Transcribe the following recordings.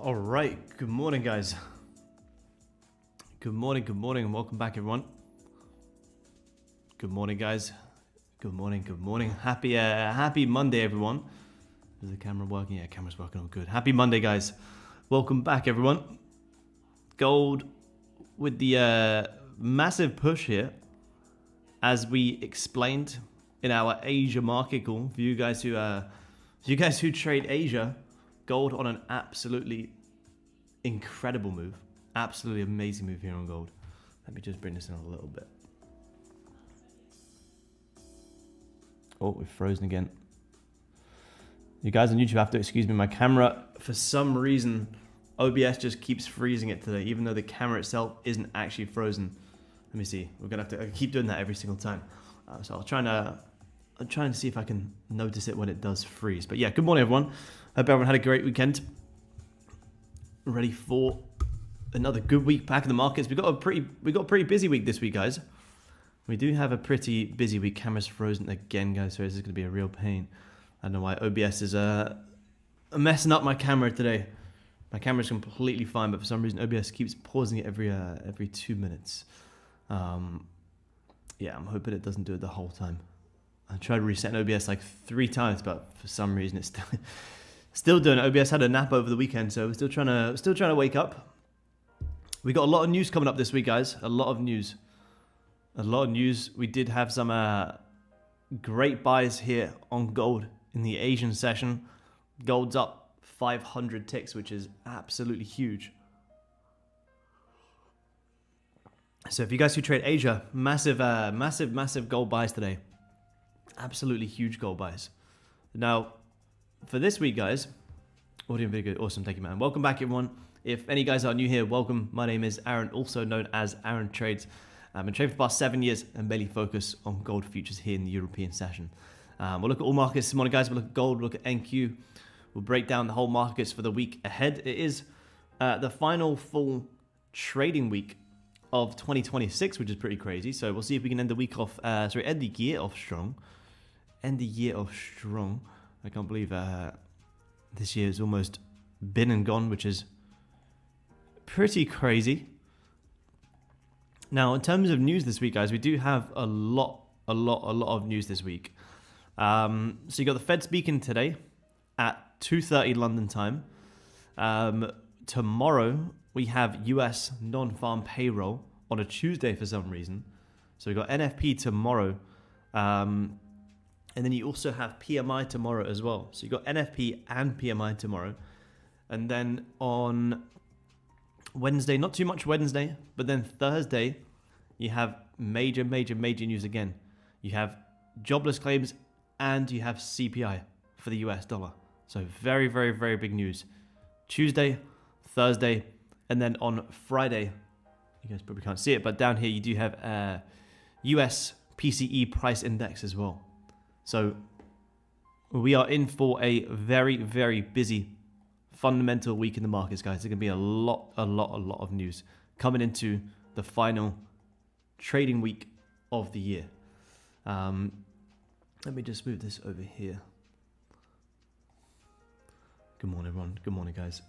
All right, good morning, guys. Good morning, and welcome back, everyone. Good morning, guys. Good morning. Happy Monday, everyone. Is the camera working? Yeah, camera's working. All good. Happy Monday, guys. Welcome back, everyone. Gold with the massive push here, as we explained in our Asia market call. For you guys who trade Asia, gold on an absolutely incredible move. Absolutely amazing move here on gold. Let me just bring this in a little bit. Oh, we've frozen again. You guys on YouTube have to excuse me. My camera, for some reason, OBS just keeps freezing it today, even though the camera itself isn't actually frozen. Let me see. We're gonna have to keep doing that every single time. So I'm trying to see if I can notice it when it does freeze. But yeah, good morning, everyone. Hope everyone had a great weekend. Ready for another good week back in the markets. We got a pretty busy week this week, guys. We do have a pretty busy week. Camera's frozen again, guys, so this is going to be a real pain. I don't know why OBS is messing up my camera today. My camera's completely fine, but for some reason OBS keeps pausing it every 2 minutes. Yeah, I'm hoping it doesn't do it the whole time. I tried resetting OBS like 3 times, but for some reason it's still doing it. OBS had a nap over the weekend, so we're still trying to wake up. We got a lot of news coming up this week, guys. A lot of news. We did have some great buys here on gold in the Asian session. Gold's up 500 ticks, which is absolutely huge. So if you guys who trade Asia, massive gold buys today. Absolutely huge gold buys. Now, for this week, guys, audio and video good. Awesome, thank you, man. Welcome back, everyone. If any guys are new here, welcome. My name is Aaron, also known as Aaron Trades. I've been trading for the past 7 years and mainly focus on gold futures here in the European session. We'll look at all markets this morning, guys. We'll look at gold, we'll look at NQ. We'll break down the whole markets for the week ahead. It is the final full trading week of 2026, which is pretty crazy. So we'll see if we can end the week off, end the year off strong. End the year off strong. I can't believe this year is almost been and gone, which is pretty crazy. Now, in terms of news this week, guys, we do have a lot of news this week. So you got the Fed speaking today at 2:30 London time. Tomorrow we have US non-farm payroll on a Tuesday for some reason. So we got NFP tomorrow, and then you also have PMI tomorrow as well. So you got NFP and PMI tomorrow, and then on Wednesday, not too much Wednesday, but then Thursday, you have major news again. You have jobless claims and you have CPI for the US dollar. So very big news. Tuesday, Thursday, and then on Friday, you guys probably can't see it, but down here you do have US PCE price index as well. So we are in for a very busy fundamental week in the markets, guys. There's going to be a lot of news coming into the final trading week of the year. Let me just move this over here. Good morning, everyone. Good morning, guys.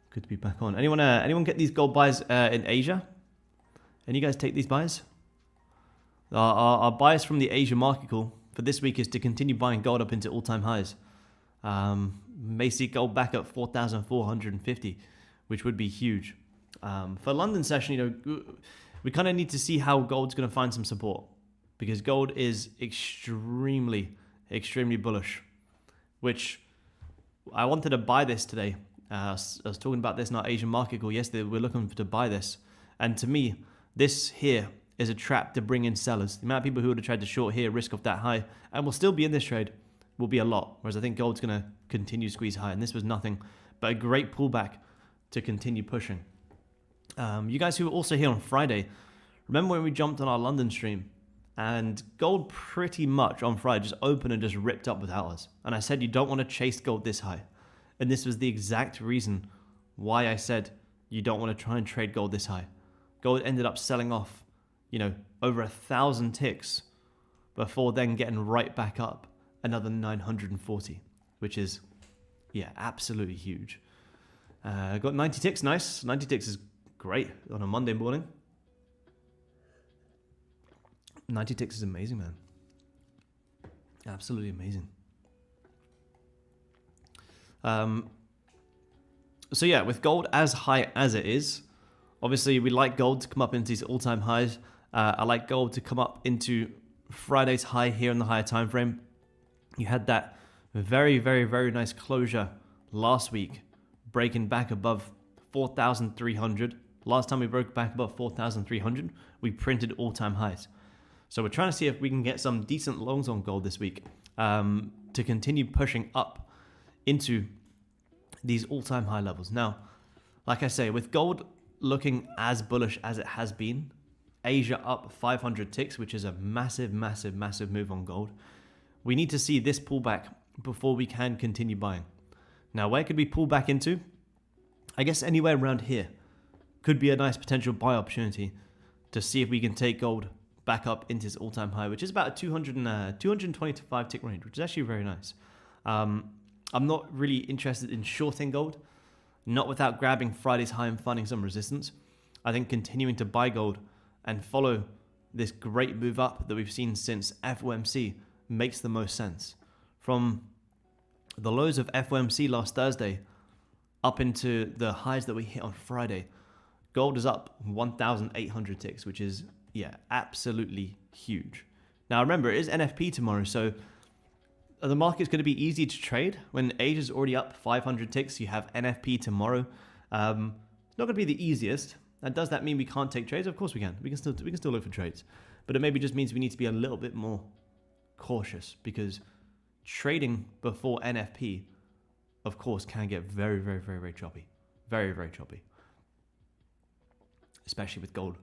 Good to be back on. Anyone get these gold buys in Asia? Any guys take these buys? Our bias from the Asia market call for this week is to continue buying gold up into all-time highs. May see gold back at 4,450, which would be huge. For London session, we kind of need to see how gold's going to find some support, because gold is extremely bullish, which I wanted to buy this today. I was talking about this in our Asian market call yesterday. We're looking to buy this, and to me, this here is a trap to bring in sellers. The amount of people who would have tried to short here, risk off that high, and will still be in this trade, will be a lot. Whereas I think gold's going to continue to squeeze high, and this was nothing but a great pullback to continue pushing. You guys who were also here on Friday, remember when we jumped on our London stream and gold pretty much on Friday just opened and just ripped up without us. And I said you don't want to chase gold this high. And this was the exact reason why I said you don't want to try and trade gold this high. Gold ended up selling off, over 1,000 ticks before then getting right back up another 940, which is, absolutely huge. Got 90 ticks, nice. 90 ticks is great on a Monday morning. 90 ticks is amazing, man. Absolutely amazing. So yeah, with gold as high as it is, obviously we like gold to come up into these all-time highs. I like gold to come up into Friday's high here in the higher time frame. You had that very, very, very nice closure last week, breaking back above 4,300. Last time we broke back above 4,300, we printed all-time highs. So we're trying to see if we can get some decent longs on gold this week to continue pushing up into these all-time high levels. Now, like I say, with gold looking as bullish as it has been, Asia up 500 ticks, which is a massive, massive, massive move on gold. We need to see this pullback before we can continue buying. Now, where could we pull back into? I guess anywhere around here could be a nice potential buy opportunity to see if we can take gold back up into its all-time high, which is about a 225 tick range, which is actually very nice. I'm not really interested in shorting gold, not without grabbing Friday's high and finding some resistance. I think continuing to buy gold and follow this great move up that we've seen since FOMC makes the most sense. From the lows of FOMC last Thursday up into the highs that we hit on Friday, gold is up 1,800 ticks, which is, yeah, absolutely huge. Now remember, it is NFP tomorrow, so the market's going to be easy to trade. When Asia's already up 500 ticks, you have NFP tomorrow. It's not going to be the easiest. And does that mean we can't take trades? Of course we can. We can still look for trades. But it maybe just means we need to be a little bit more cautious, because trading before NFP, of course, can get very, very, very, very choppy. Very, very choppy. Especially with gold.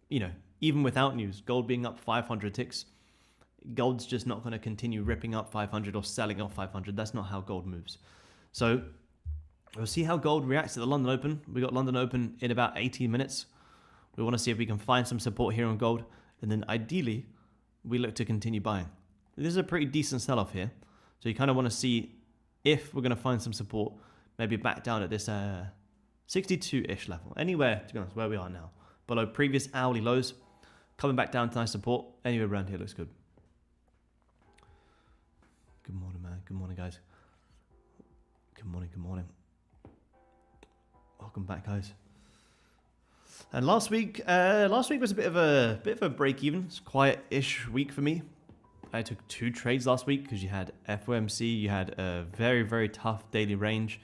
You know, even without news, gold being up 500 ticks, gold's just not going to continue ripping up 500 or selling off 500. That's not how gold moves. So we'll see how gold reacts to the London Open. We got London Open in about 18 minutes. We want to see if we can find some support here on gold. And then ideally, we look to continue buying. This is a pretty decent sell-off here. So you kind of want to see if we're going to find some support, maybe back down at this 62-ish level. Anywhere, to be honest, where we are now. Below previous hourly lows. Coming back down to nice support. Anywhere around here looks good. Good morning, man. Good morning, guys. Good morning, good morning. Welcome back, guys. And last week was a bit of a break even. It's a quiet-ish week for me. I took 2 trades last week because you had FOMC, you had a very, very tough daily range,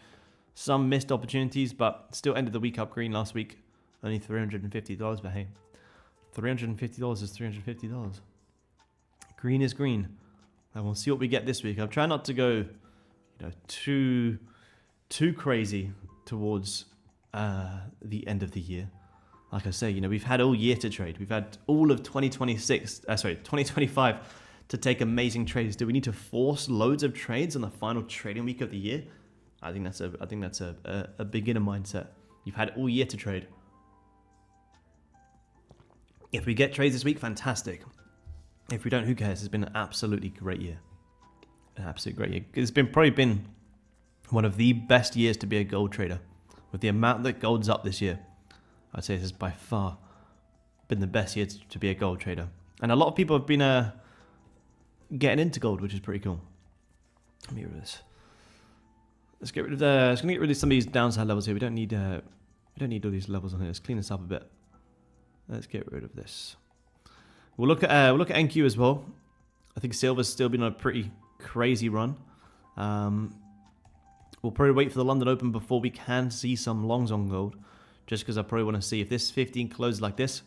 some missed opportunities, but still ended the week up green last week. Only $350, but hey, $350 is $350. Green is green. And we'll see what we get this week. I'm trying not to go, too crazy towards the end of the year. Like I say, we've had all year to trade. We've had all of 2025 to take amazing trades. Do we need to force loads of trades on the final trading week of the year? I think that's a beginner mindset. You've had all year to trade. If we get trades this week, fantastic. If we don't, who cares? It's been an absolutely great year. An absolute great year. It's probably been one of the best years to be a gold trader. With the amount that gold's up this year, I'd say this has by far been the best year to be a gold trader. And a lot of people have been getting into gold, which is pretty cool. Let me get rid of this. Let's get rid of some of these downside levels here. We don't need all these levels on here. Let's clean this up a bit. Let's get rid of this. We'll look at NQ as well. I think silver's still been on a pretty crazy run. We'll probably wait for the London Open before we can see some longs on gold, just because I probably want to see if this 15 closes like this,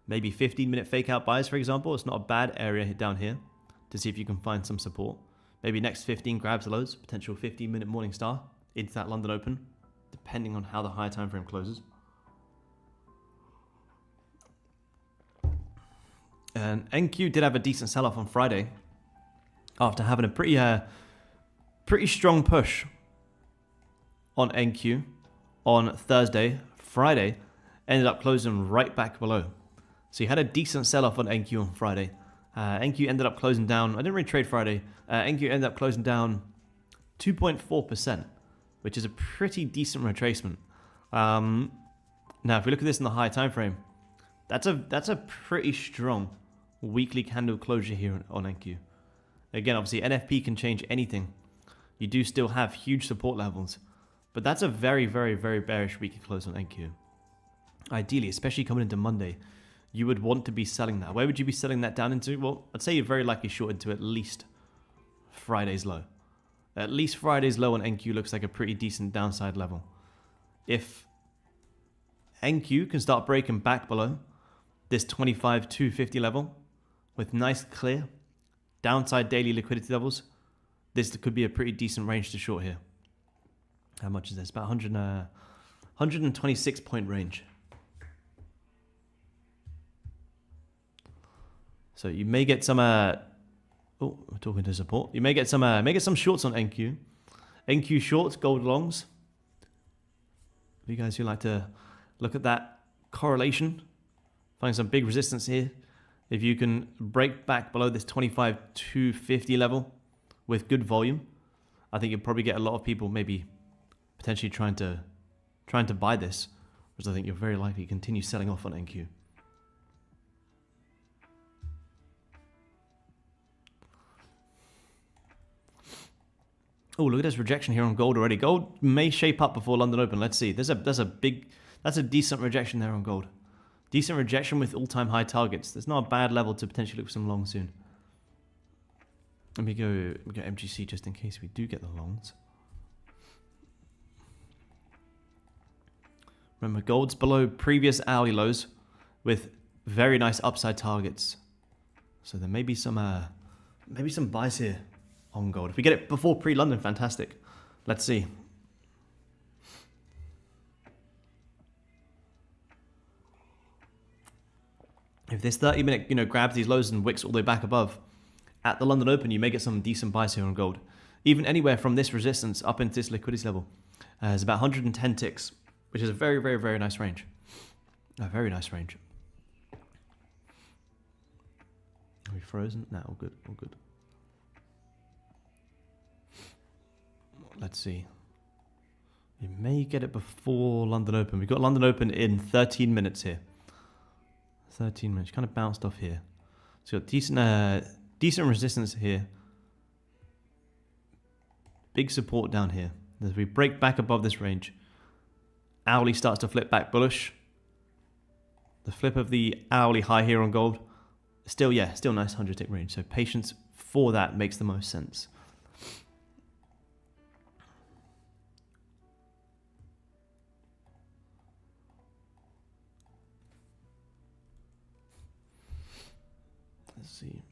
maybe 15-minute fake out buys, for example. It's not a bad area down here to see if you can find some support. Maybe next 15 grabs loads, potential 15-minute morning star into that London Open, depending on how the higher time frame closes. And NQ did have a decent sell-off on Friday after having a pretty strong push on NQ on Thursday. Friday ended up closing right back below. So you had a decent sell-off on NQ on Friday. NQ ended up closing down, I didn't really trade Friday, NQ ended up closing down 2.4%, which is a pretty decent retracement. Now, if we look at this in the high time frame, that's a pretty strong weekly candle closure here on NQ. Again, obviously, NFP can change anything. You do still have huge support levels, but that's a very, very, very bearish weekly close on NQ. Ideally, especially coming into Monday, you would want to be selling that. Where would you be selling that down into? Well, I'd say you're very likely short into at least Friday's low. At least Friday's low on NQ looks like a pretty decent downside level. If NQ can start breaking back below this 25,250 level with nice clear downside daily liquidity levels, this could be a pretty decent range to short here. How much is this? About 126 point range. So you may get some oh, we're talking to support. You may get some shorts on NQ. NQ shorts, gold longs. For you guys who like to look at that correlation, find some big resistance here. If you can break back below this 25,250 level with good volume, I think you'll probably get a lot of people maybe potentially trying to buy this, which I think you'll very likely continue selling off on NQ. Oh, look at this rejection here on gold already. Gold may shape up before London Open. Let's see. That's a decent rejection there on gold. Decent rejection with all-time high targets. There's not a bad level to potentially look for some longs soon. Let me go MGC just in case we do get the longs. Remember, gold's below previous hourly lows with very nice upside targets. So there may be some buys here on gold. If we get it before pre-London, fantastic. Let's see. If this 30-minute, grabs these lows and wicks all the way back above, at the London Open, you may get some decent buys here on gold. Even anywhere from this resistance up into this liquidity level is about 110 ticks, which is a very, very, very nice range. A very nice range. Are we frozen? No, all good, all good. Let's see. You may get it before London Open. We've got London Open in 13 minutes here. 13 minutes. Kind of bounced off here. So got decent resistance here. Big support down here. As we break back above this range, hourly starts to flip back bullish. The flip of the hourly high here on gold. Still nice 100 tick range. So patience for that makes the most sense. Let's see.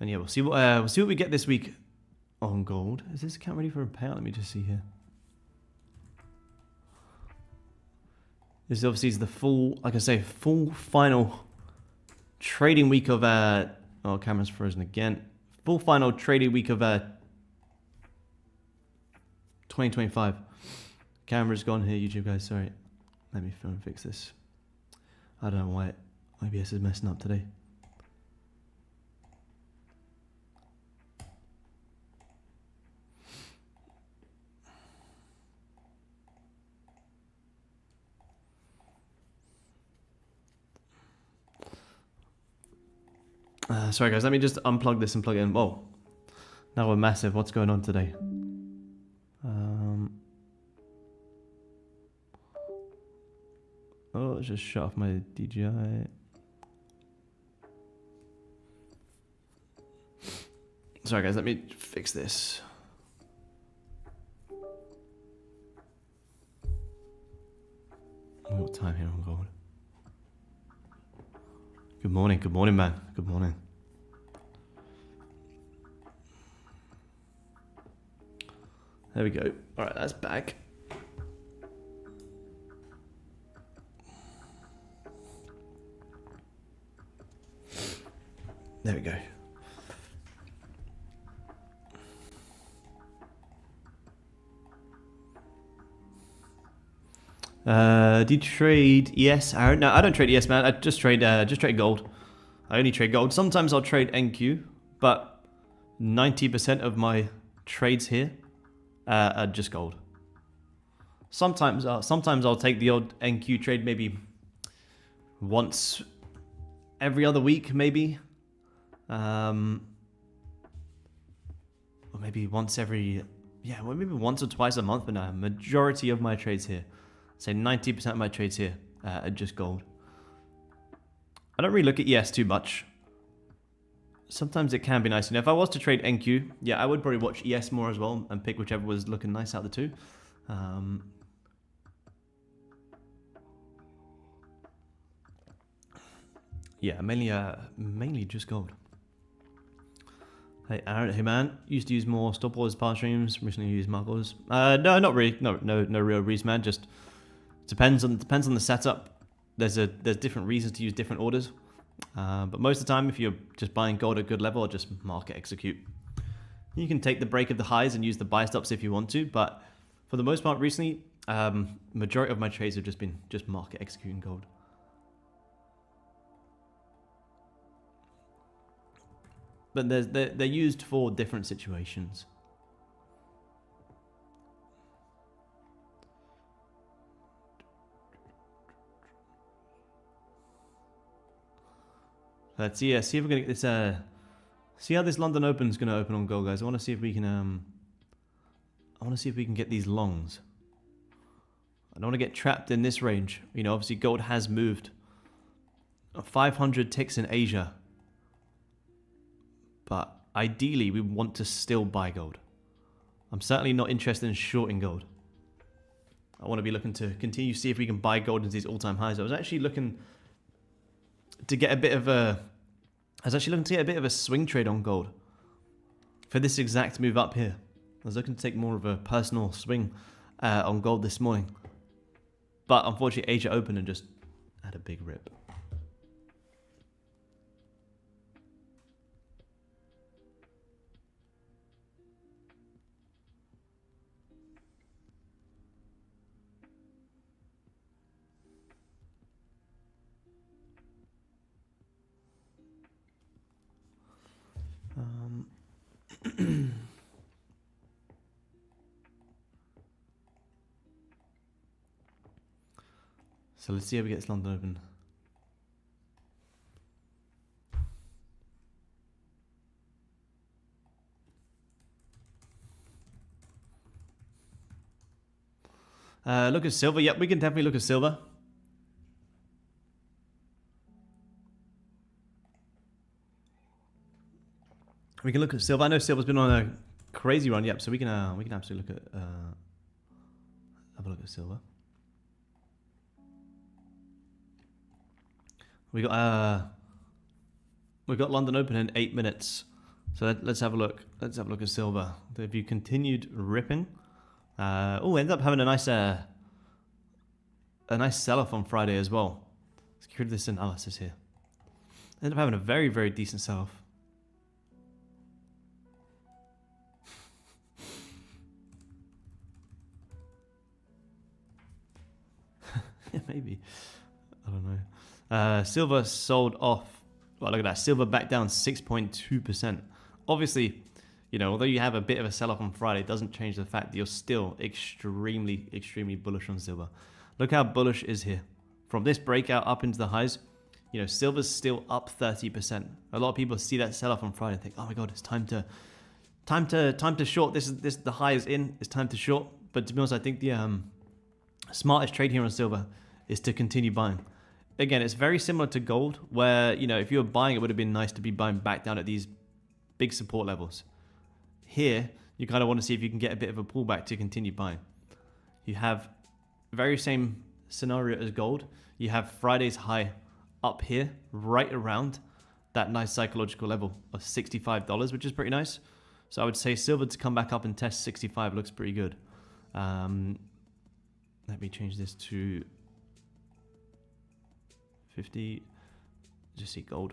And yeah, we'll see what we get this week on gold. Is this account ready for a payout? Let me just see here. This obviously is the full, like I say, full final trading week of oh, camera's frozen again. Full final trading week of 2025. Camera's gone here, YouTube guys. Sorry. Let me film and fix this. I don't know why OBS is messing up today. Sorry guys, let me just unplug this and plug it in. Whoa. Now we're massive. What's going on today? Oh, let's just shut off my DJI. Sorry guys, let me fix this. What time here on gold? Good morning, man. Good morning. There we go. All right, that's back. There we go. Do you trade ES, Aaron? No, I don't trade ES, man. I just trade gold. I only trade gold. Sometimes I'll trade NQ, but 90% of my trades here are just gold. Sometimes I'll take the odd NQ trade maybe once every other week, maybe. Or maybe once every... Yeah, well, maybe once or twice a month, but no, majority of my trades here, say 90% of my trades here are just gold. I don't really look at ES too much. Sometimes it can be nice. You know, if I was to trade NQ, yeah, I would probably watch ES more as well and pick whichever was looking nice out of the two. Yeah, mainly just gold. Hey Aaron, hey man, used to use more stop orders, power streams. Recently used markers. No, not really. No real reason, man. Just depends on the setup. There's different reasons to use different orders. But most of the time, if you're just buying gold at good level, or just market execute. You can take the break of the highs and use the buy stops if you want to. But for the most part, recently, majority of my trades have just been market executing gold. But they're used for different situations. Let's see if we're gonna get this. See how this London Open's gonna open on gold, guys. I want to see if we can. I want to see if we can get these longs. I don't want to get trapped in this range. You know, obviously gold has moved 500 ticks in Asia. But ideally, we want to still buy gold. I'm certainly not interested in shorting gold. I want to be looking to continue to see if we can buy gold into these all-time highs. I was actually looking to get a bit of a... swing trade on gold for this exact move up here. I was looking to take more of a personal swing on gold this morning. But unfortunately, Asia opened and just had a big rip. So let's see how we get this London Open. Look at silver. Yep, we can definitely look at silver. We can look at silver. I know silver's been on a crazy run. Yep, so we can absolutely look at have a look at silver. We got London Open in 8 minutes. So let's have a look. Let's have a look at silver. Have you continued ripping? Ended up having a nice sell-off on Friday as well. Let's get rid of this analysis here. Ended up having a very, very decent sell-off. Yeah, maybe. I don't know. Silver sold off. Well, look at that. Silver back down 6.2%. Obviously, you know, although you have a bit of a sell-off on Friday, it doesn't change the fact that you're still extremely, extremely bullish on silver. Look how bullish is here. From this breakout up into the highs, you know, silver's still up 30%. A lot of people see that sell-off on Friday and think, oh my God, it's time to short. This the high is in. It's time to short. But to be honest, I think the smartest trade here on silver is to continue buying. Again, it's very similar to gold, where, you know, if you were buying, it would have been nice to be buying back down at these big support levels. Here, you kind of want to see if you can get a bit of a pullback to continue buying. You have very same scenario as gold. You have Friday's high up here, right around that nice psychological level of $65, which is pretty nice. So I would say silver to come back up and test 65 looks pretty good. Let me change this to 50. Just see gold.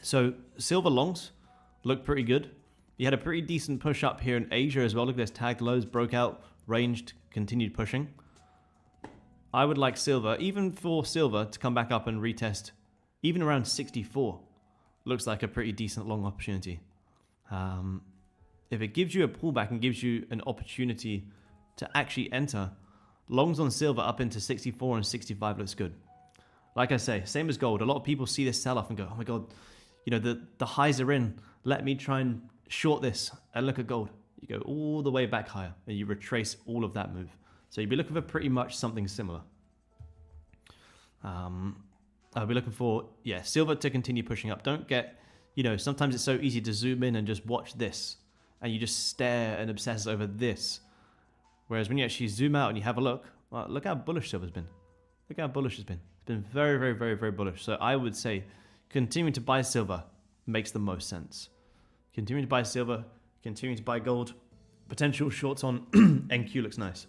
So silver longs look pretty good. You had a pretty decent push up here in Asia as well. Look at this, tagged lows, broke out, ranged, continued pushing. I would like silver, even for silver, to come back up and retest even around 64. Looks like a pretty decent long opportunity. if it gives you a pullback and gives you an opportunity to actually enter, longs on silver up into 64 and 65 looks good. Like I say, same as gold. A lot of people see this sell-off and go, oh my God, you know, the highs are in. Let me try and short this and look at gold. You go all the way back higher and you retrace all of that move. So you'd be looking for pretty much something similar. I'll be looking for, yeah, silver to continue pushing up. Don't get, you know, sometimes it's so easy to zoom in and just watch this and you just stare and obsess over this. Whereas when you actually zoom out and you have a look, well, look how bullish silver's been. Look how bullish it's been. It's been very, very, very, very bullish. So I would say continuing to buy silver makes the most sense. Continuing to buy silver, continuing to buy gold. Potential shorts on NQ looks nice.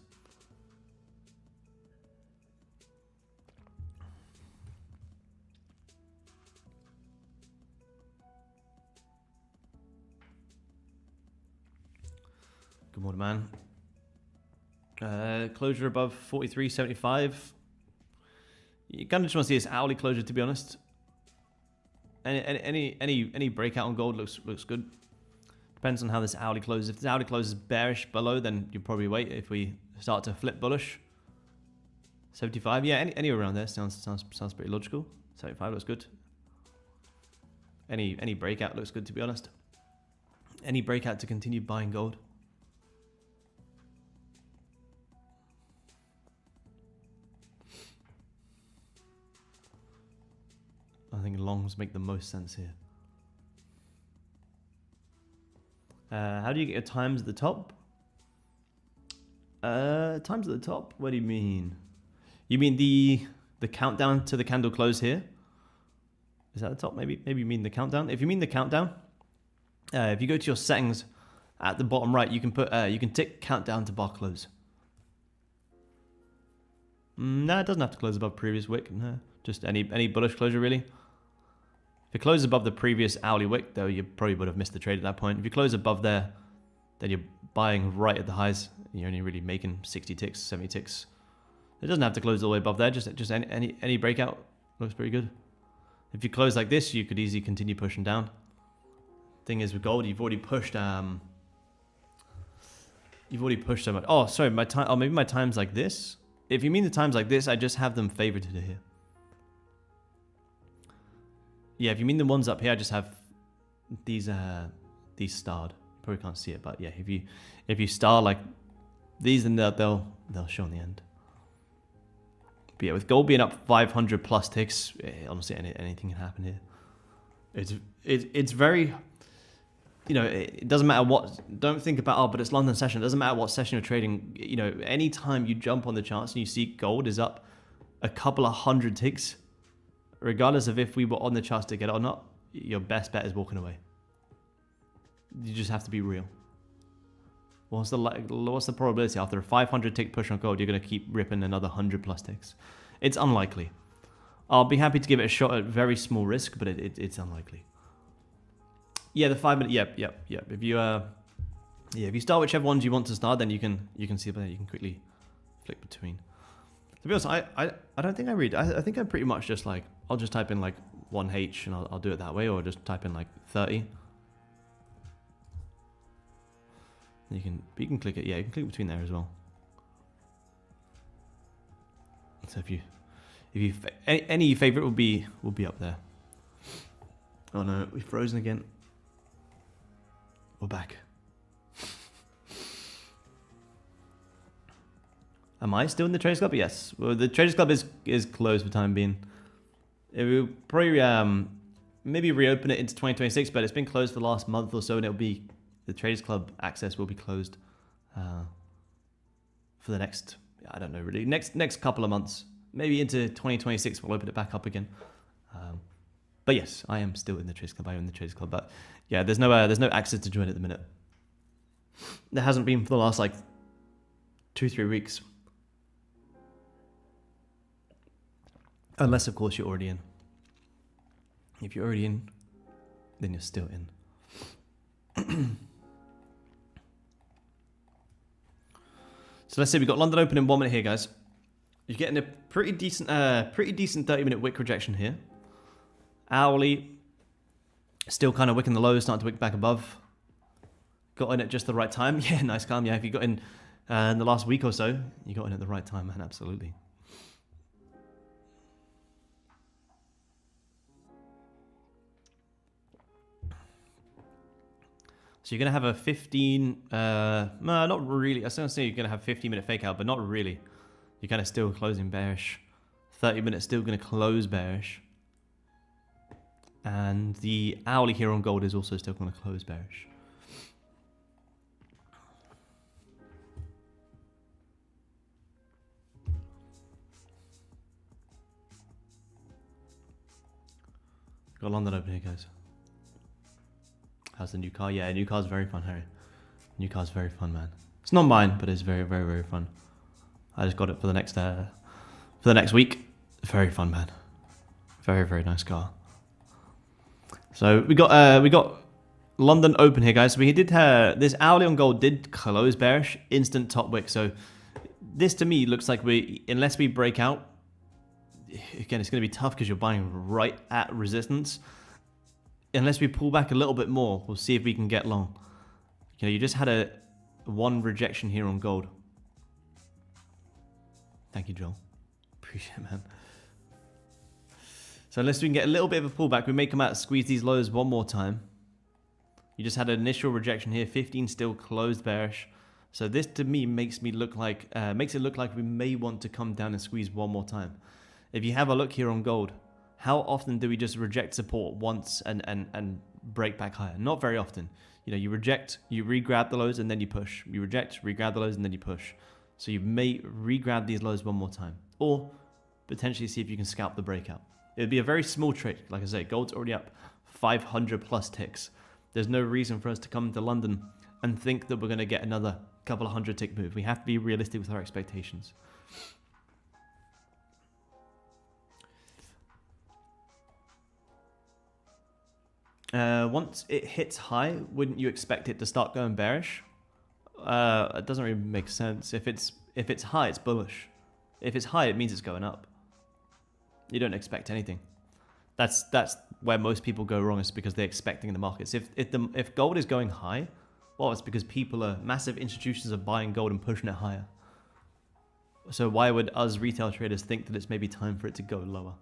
Good morning, man. Closure above 43.75. You kind of just want to see this hourly closure, to be honest. Any breakout on gold looks good. Depends on how this hourly closes. If this hourly closes bearish below, then you'll probably wait. If we start to flip bullish, 75. Yeah, anywhere around there sounds pretty logical. 75 looks good. Any breakout looks good, to be honest. Any breakout to continue buying gold. I think longs make the most sense here. How do you get your times at the top? Times at the top? What do you mean? You mean the countdown to the candle close here? Is that the top? Maybe you mean the countdown. If you mean the countdown, if you go to your settings at the bottom right, you can put you can tick countdown to bar close. No, it doesn't have to close above previous wick. No, just any bullish closure really. If it closes above the previous hourly wick, though, you probably would have missed the trade at that point. If you close above there, then you're buying right at the highs. You're only really making 60 ticks, 70 ticks. It doesn't have to close all the way above there. Just any breakout looks pretty good. If you close like this, you could easily continue pushing down. Thing is with gold, you've already pushed. You've already pushed so much. Oh, sorry, my time. Oh, maybe my time's like this. If you mean the times like this, I just have them favorited here. Yeah, if you mean the ones up here, I just have these starred. You probably can't see it, but yeah, if you star like these, then they'll show in the end. But yeah, with gold being up 500 plus ticks, honestly, anything can happen here. It's very, you know, it doesn't matter what. Don't think about, oh, but it's London session. It doesn't matter what session you're trading. You know, anytime you jump on the charts and you see gold is up a couple of hundred ticks, regardless of if we were on the charts to get it or not, your best bet is walking away. You just have to be real. What's the probability after a 500 tick push on gold, you're going to keep ripping another 100 plus ticks? It's unlikely. I'll be happy to give it a shot at very small risk, but it's unlikely. Yeah, the 5 minute. Yep. If you start whichever ones you want to start, then you can see it there. You can quickly flick between. To be honest, I don't think I read. I think I'm pretty much just like, I'll just type in like 1H and I'll do it that way, or just type in like 30. You can click it. Yeah, you can click between there as well. So if you any favorite will be up there. Oh no, we've frozen again. We're back. Am I still in the Traders Club? Yes. Well, the Traders Club is closed for the time being. It will probably maybe reopen it into 2026, but it's been closed for the last month or so, and it'll be the Traders Club access will be closed for the next, I don't know really, next couple of months. Maybe into 2026 we'll open it back up again. But yes, I am still in the Traders Club. I own the Traders Club, but yeah, there's no access to join at the minute. There hasn't been for the last like 2-3 weeks. Unless, of course, you're already in. If you're already in, then you're still in. So let's say we've got London open in 1 minute here, guys. You're getting a pretty decent 30-minute wick rejection here. Hourly, still kind of wicking the lows, starting to wick back above. Got in at just the right time. Yeah, nice calm. Yeah, if you got in the last week or so, you got in at the right time, man. Absolutely. So you're going to have a 15, no, not really. I was going to say you're going to have 15-minute fake out, but not really. You're kind of still closing bearish. 30 minutes still going to close bearish. And the hourly here on gold is also still going to close bearish. Got London open here, guys. How's the new car? Yeah, new car's very fun, Harry. New car's very fun, man. It's not mine, but it's very, very, very fun. I just got it for the next week. Very fun, man. Very, very nice car. So we got London open here, guys. So we did this hourly on gold did close bearish, instant top wick. So this to me looks like unless we break out, again, it's going to be tough because you're buying right at resistance. Unless we pull back a little bit more, we'll see if we can get long. You know, you just had one rejection here on gold. Thank you, Joel. Appreciate it, man. So unless we can get a little bit of a pullback, we may come out, squeeze these lows one more time. You just had an initial rejection here. 15 still closed bearish. So this to me makes it look like we may want to come down and squeeze one more time. If you have a look here on gold, how often do we just reject support once and break back higher? Not very often. You know, you reject, you re-grab the lows and then you push. You reject, re-grab the lows and then you push. So you may re-grab these lows one more time. Or potentially see if you can scalp the breakout. It would be a very small trade. Like I say, gold's already up 500 plus ticks. There's no reason for us to come to London and think that we're going to get another couple of 100 tick move. We have to be realistic with our expectations. Once it hits high, wouldn't you expect it to start going bearish? It doesn't really make sense. If it's high, it's bullish. If it's high, it means it's going up. You don't expect anything. That's where most people go wrong, is because they're expecting the markets. If gold is going high, well, it's because massive institutions are buying gold and pushing it higher. So why would us retail traders think that it's maybe time for it to go lower?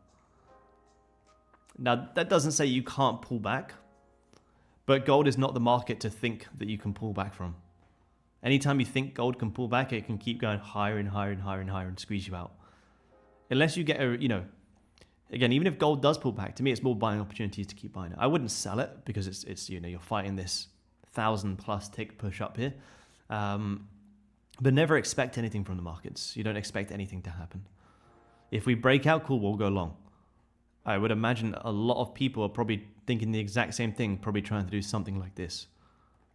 Now, that doesn't say you can't pull back, but gold is not the market to think that you can pull back from. Anytime you think gold can pull back, it can keep going higher and higher and higher and higher and squeeze you out. Unless you get again, even if gold does pull back, to me, it's more buying opportunities to keep buying it. I wouldn't sell it because it's you're fighting this 1,000+ tick push up here. But never expect anything from the markets. You don't expect anything to happen. If we break out, cool, we'll go long. I would imagine a lot of people are probably thinking the exact same thing, probably trying to do something like this.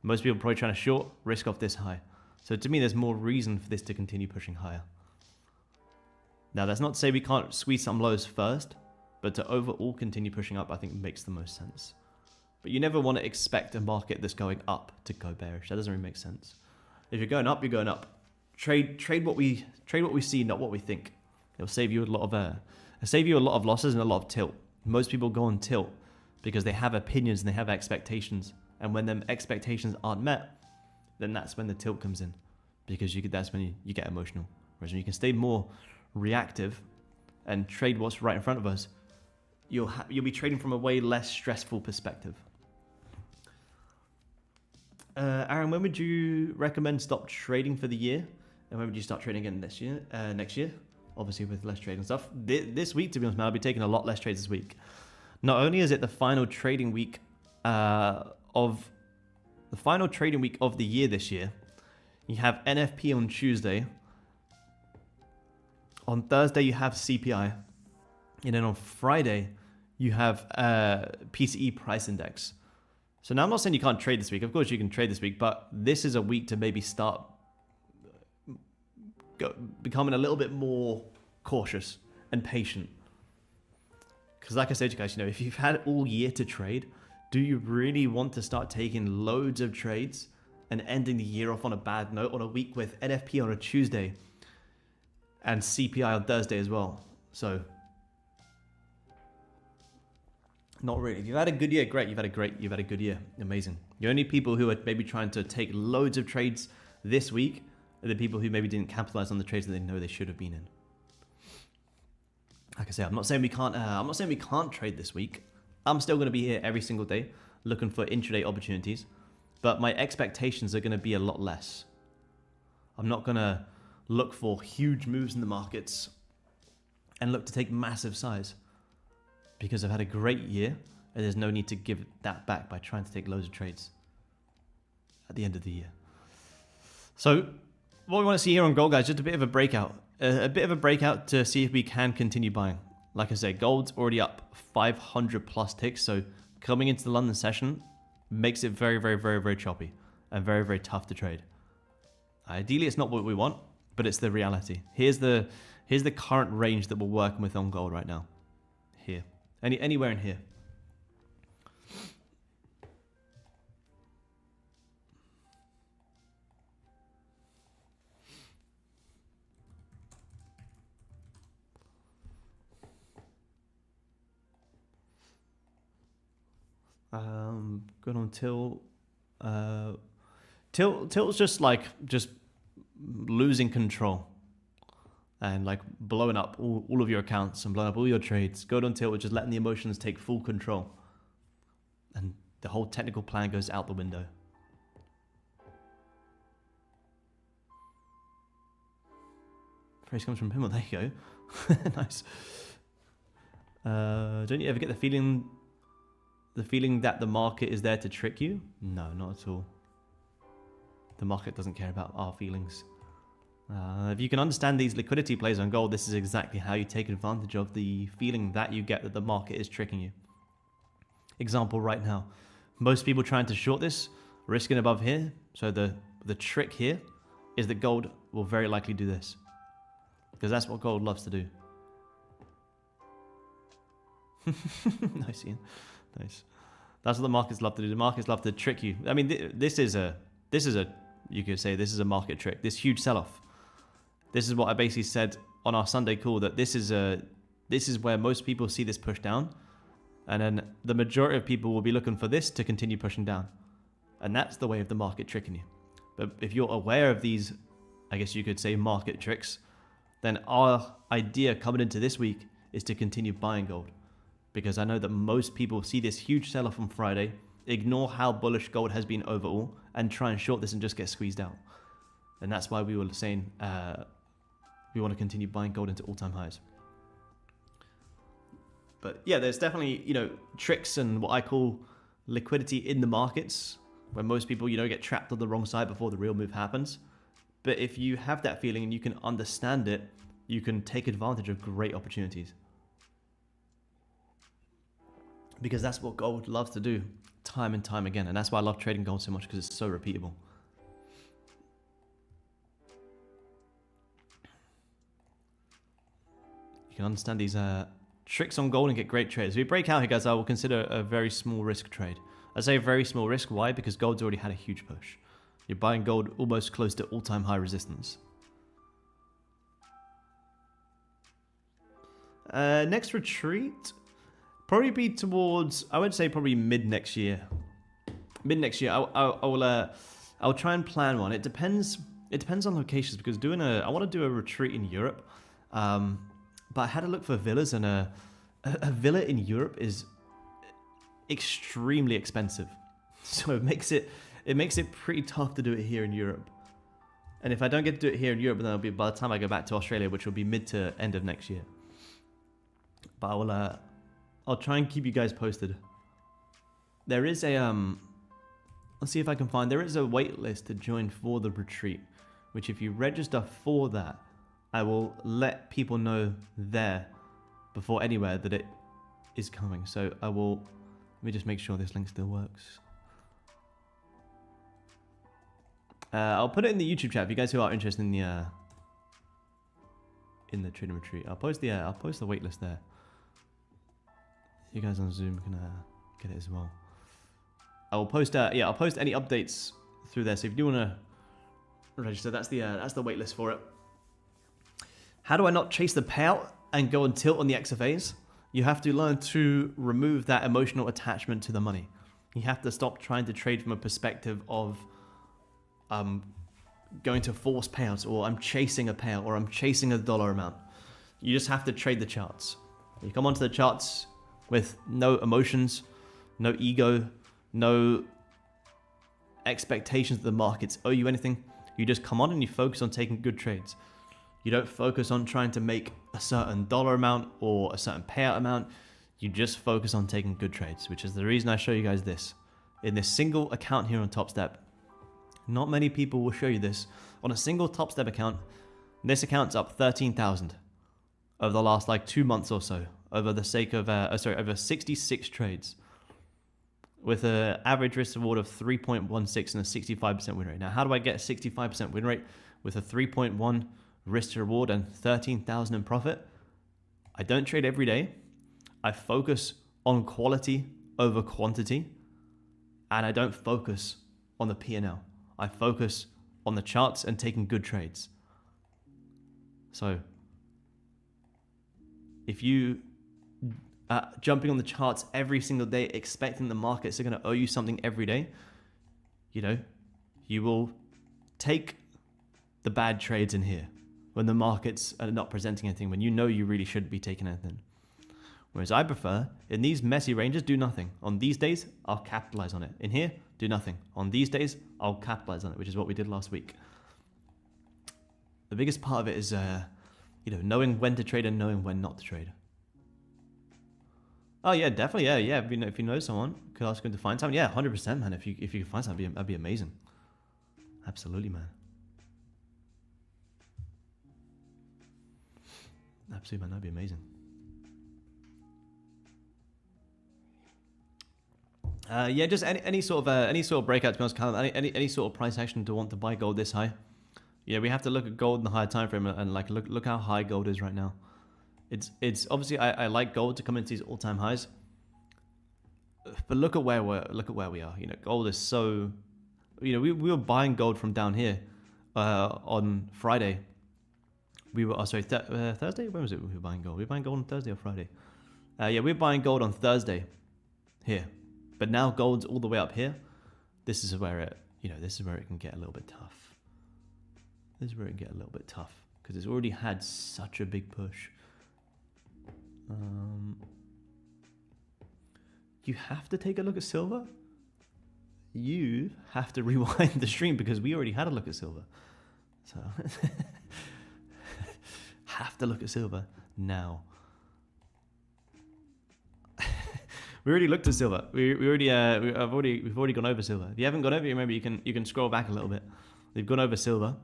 Most people are probably trying to short, risk off this high. So to me, there's more reason for this to continue pushing higher. Now, that's not to say we can't squeeze some lows first, but to overall continue pushing up, I think makes the most sense. But you never want to expect a market that's going up to go bearish. That doesn't really make sense. If you're going up, you're going up. Trade what we see, not what we think. It'll save you a lot of losses and a lot of tilt. Most people go on tilt because they have opinions and they have expectations. And when them expectations aren't met, then that's when the tilt comes in, because that's when you get emotional. Whereas when you can stay more reactive and trade what's right in front of us, you'll be trading from a way less stressful perspective. Aaron, when would you recommend stop trading for the year? And when would you start trading again next year? Obviously with less trade and stuff. This week, to be honest, man, I'll be taking a lot less trades this week. Not only is it the final trading week of the year this year, you have NFP on Tuesday. On Thursday, you have CPI. And then on Friday, you have PCE price index. So now I'm not saying you can't trade this week. Of course you can trade this week, but this is a week to maybe start becoming a little bit more cautious and patient. Because like I said to you guys, if you've had all year to trade, do you really want to start taking loads of trades and ending the year off on a bad note on a week with NFP on a Tuesday and CPI on Thursday as well? So Not really. If you've had a good year, great. You've had a good year. Amazing. The only people who are maybe trying to take loads of trades this week are the people who maybe didn't capitalize on the trades that they know they should have been in. Like I say, I'm not saying we can't trade this week. I'm still going to be here every single day looking for intraday opportunities, but my expectations are going to be a lot less. I'm not going to look for huge moves in the markets and look to take massive size, because I've had a great year and there's no need to give that back by trying to take loads of trades at the end of the year. So what we want to see here on gold, guys, just a bit of a breakout. A bit of a breakout to see if we can continue buying. Like I said, gold's already up 500 plus ticks, so coming into the London session makes it very, very, very, very choppy and very, very tough to trade. Ideally, it's not what we want, but it's the reality. Here's the current range that we're working with on gold right now. Here. Anywhere in here. Good on tilt. Tilt's just losing control and like blowing up all of your accounts and blowing up all your trades. Go on tilt, just letting the emotions take full control, and the whole technical plan goes out the window. Phrase comes from Pimmel. There you go. Nice. Don't you ever get the feeling that the market is there to trick you? No, not at all. The market doesn't care about our feelings. If you can understand these liquidity plays on gold, this is exactly how you take advantage of the feeling that you get that the market is tricking you. Example right now. Most people trying to short this, risking above here. So the trick here is that gold will very likely do this, because that's what gold loves to do. Nice, Ian. Nice. That's what the markets love to do. The markets love to trick you. I mean, this is a you could say this is a market trick. This huge sell-off. This is what I basically said on our Sunday call, that this is where most people see this push down, and then the majority of people will be looking for this to continue pushing down, and that's the way of the market tricking you. But if you're aware of these, I guess you could say, market tricks, then our idea coming into this week is to continue buying gold. Because I know that most people see this huge sell-off on Friday, ignore how bullish gold has been overall, and try and short this and just get squeezed out. And that's why we were saying we want to continue buying gold into all-time highs. But yeah, there's definitely, tricks and what I call liquidity in the markets, where most people, get trapped on the wrong side before the real move happens. But if you have that feeling and you can understand it, you can take advantage of great opportunities. Because that's what gold loves to do time and time again. And that's why I love trading gold so much, because it's so repeatable. You can understand these tricks on gold and get great trades. If we break out here, guys, I will consider a very small risk trade. I say very small risk. Why? Because gold's already had a huge push. You're buying gold almost close to all-time high resistance. Next retreat... probably be towards, I would say probably mid next year. Mid next year, I'll try and plan one. It depends on locations, because I want to do a retreat in Europe. But I had to look for villas, and a villa in Europe is extremely expensive. So it makes it pretty tough to do it here in Europe. And if I don't get to do it here in Europe, then it'll be by the time I go back to Australia, which will be mid to end of next year. But I'll try and keep you guys posted. There is a, let's see if I can find, there is a wait list to join for the retreat, which if you register for that, I will let people know there before anywhere that it is coming. So let me just make sure this link still works. I'll put it in the YouTube chat if you guys who are interested in the trading retreat. I'll post the wait list there. You guys on Zoom can get it as well. I will post I'll post any updates through there. So if you do want to register, that's the wait list for it. How do I not chase the payout and go on tilt on the XFAs? You have to learn to remove that emotional attachment to the money. You have to stop trying to trade from a perspective of going to force payouts, or I'm chasing a payout, or I'm chasing a dollar amount. You just have to trade the charts. You come onto the charts with no emotions, no ego, no expectations that the markets owe you anything. You just come on and you focus on taking good trades. You don't focus on trying to make a certain dollar amount or a certain payout amount. You just focus on taking good trades, which is the reason I show you guys this. In this single account here on Topstep, not many people will show you this. On a single Topstep account, this account's up 13,000 over the last like 2 months or so, over the sake of, over 66 trades, with an average risk reward of 3.16 and a 65% win rate. Now, how do I get a 65% win rate with a 3.1 risk to reward and 13,000 in profit? I don't trade every day. I focus on quality over quantity, and I don't focus on the P&L. I focus on the charts and taking good trades. So if you jumping on the charts every single day, expecting the markets are going to owe you something every day, you will take the bad trades in here when the markets are not presenting anything, when you know you really shouldn't be taking anything. Whereas I prefer, in these messy ranges, do nothing. On these days, I'll capitalize on it. In here, do nothing. On these days, I'll capitalize on it, which is what we did last week. The biggest part of it is, knowing when to trade and knowing when not to trade. Oh yeah, definitely, yeah. If you know someone, could ask them to find something. Yeah, 100%, man. If you could find something, that'd be amazing. Absolutely, man. Absolutely, man. That'd be amazing. Just any sort of breakout, to be honest, Callum, any sort of price action to want to buy gold this high. Yeah, we have to look at gold in the higher time frame and like look how high gold is right now. It's obviously I like gold to come into these all-time highs, but look at where we are. Gold is so, we were buying gold from down here on Friday. We were Thursday. When was it? We were buying gold. We were buying gold on Thursday or Friday. We were buying gold on Thursday here. But now gold's all the way up here. This is where it can get a little bit tough. This is where it can get a little bit tough because it's already had such a big push. You have to take a look at silver. You have to rewind the stream because we already had a look at silver. So have to look at silver now. We already looked at silver. We've already gone over silver. If you haven't gone over it, remember you can scroll back a little bit. We've gone over silver.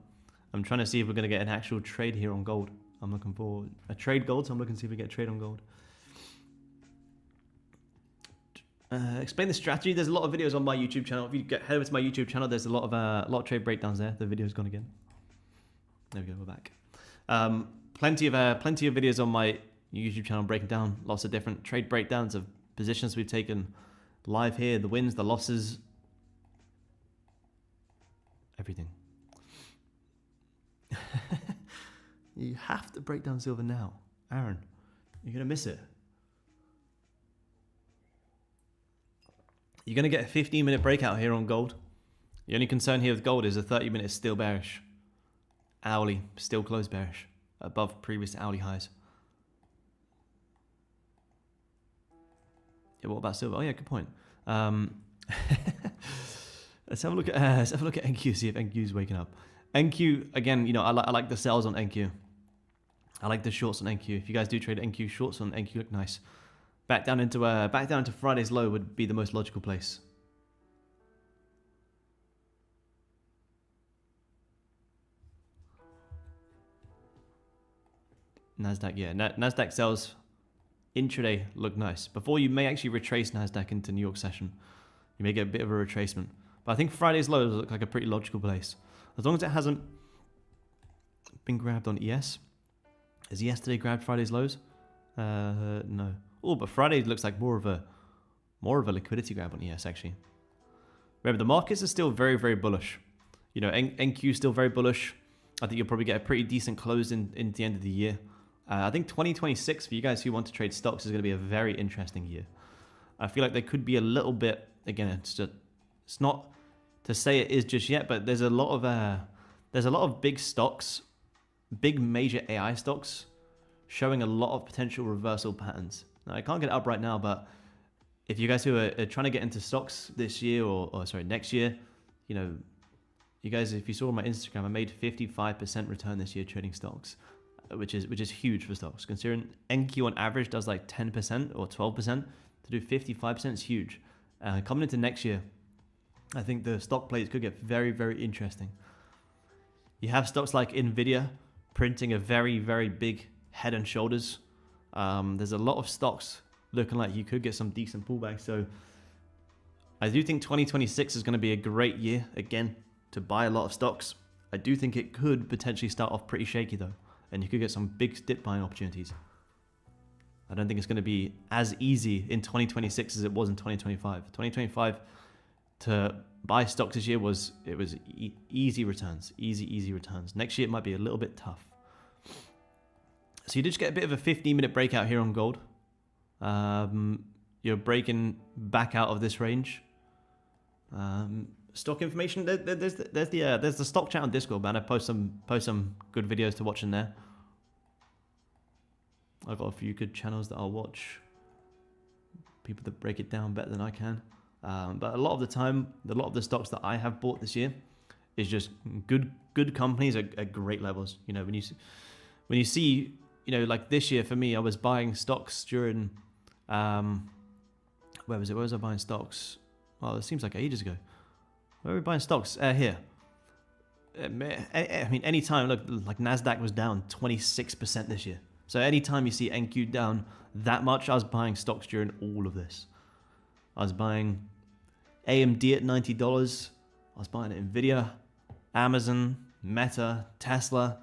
I'm trying to see if we're going to get an actual trade here on gold. I'm looking for a trade gold, so I'm looking to see if we get a trade on gold. Explain the strategy. There's a lot of videos on my YouTube channel. If you head over to my YouTube channel, there's a lot of trade breakdowns there. The video's gone again. There we go. We're back. Plenty of videos on my YouTube channel breaking down lots of different trade breakdowns of positions we've taken live here, the wins, the losses, everything. You have to break down silver now. Aaron, you're going to miss it. You're going to get a 15-minute breakout here on gold. The only concern here with gold is a 30-minute is still bearish. Hourly, still closed bearish, above previous hourly highs. Yeah, what about silver? Oh yeah, good point. Let's have a look at NQ, see if NQ is waking up. NQ again, I like the sells on NQ. I like the shorts on NQ. If you guys do trade NQ, shorts on NQ look nice. Back down into Friday's low would be the most logical place. Nasdaq, yeah, Nasdaq sells intraday look nice. Before you may actually retrace Nasdaq into New York session, you may get a bit of a retracement. But I think Friday's lows look like a pretty logical place, as long as it hasn't been grabbed on ES. Has yesterday grabbed Friday's lows? No. Oh, but Friday looks like more of a liquidity grab on ES actually. Remember, the markets are still very, very bullish. NQ is still very bullish. I think you'll probably get a pretty decent close in the end of the year I think 2026 for you guys who want to trade stocks is going to be a very interesting year. I feel like there could be a little bit, again, it's not to say it is just yet, but there's a lot of big stocks, big major AI stocks showing a lot of potential reversal patterns. Now, I can't get it up right now, but if you guys who are trying to get into stocks this year or sorry, next year, you know, you guys, if you saw on my Instagram, I made 55% return this year trading stocks, which is huge for stocks. Considering NQ on average does like 10% or 12%, to do 55% is huge. Coming into next year, I think the stock plays could get very, very interesting. You have stocks like Nvidia printing a very, very big head and shoulders. There's a lot of stocks looking like you could get some decent pullbacks. So I do think 2026 is going to be a great year again to buy a lot of stocks. I do think it could potentially start off pretty shaky though, and you could get some big dip buying opportunities. I don't think it's going to be as easy in 2026 as it was in 2025. 2025 to buy stocks this year was easy returns, easy returns. Next year it might be a little bit tough. So you did just get a bit of a 15-minute breakout here on gold. You're breaking back out of this range. Stock information. There's the stock chat on Discord, man. I post some good videos to watch in there. I've got a few good channels that I'll watch. People that break it down better than I can. But a lot of the time, a lot of the stocks that I have bought this year is just good companies at great levels. You know, when you see, you know, like this year for me, I was buying stocks during, where was it? Where was I buying stocks? Well, it seems like ages ago. Where were we buying stocks? Here. I mean, anytime, look, like NASDAQ was down 26% this year. So anytime you see NQ down that much, I was buying stocks during all of this. I was buying AMD at $90. I was buying Nvidia, Amazon, Meta, Tesla,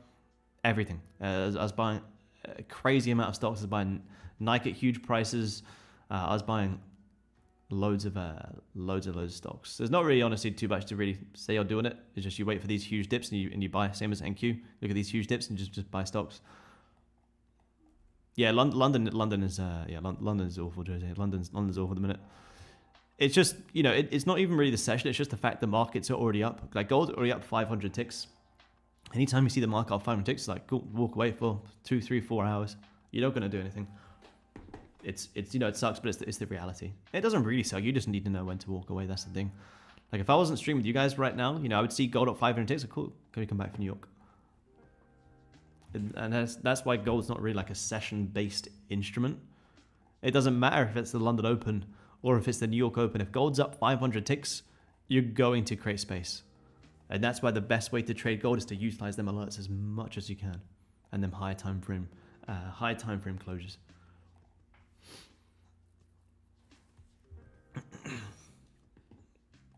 everything. I was buying a crazy amount of stocks. I was buying Nike at huge prices. I was buying loads of stocks. There's not really honestly too much to really say you're doing it. It's just you wait for these huge dips and you buy, same as NQ. Look at these huge dips and just buy stocks. Yeah, London is London is awful, Jose. London's awful at the minute. It's just, you know, it's not even really the session. It's just the fact the markets are already up. Like gold's already up 500 ticks. Anytime you see the market up 500 ticks, like cool, walk away for 2, 3, 4 hours. You're not going to do anything. It's you know, it sucks, but it's the reality. It doesn't really suck. You just need to know when to walk away. That's the thing. Like if I wasn't streaming with you guys right now, you know, I would see gold at 500 ticks. Like, cool, can we come back from New York? And that's why gold's not really like a session-based instrument. It doesn't matter if it's the London Open or if it's the New York Open. If gold's up 500 ticks, you're going to create space. And that's why the best way to trade gold is to utilize them alerts as much as you can, and them high time frame closures.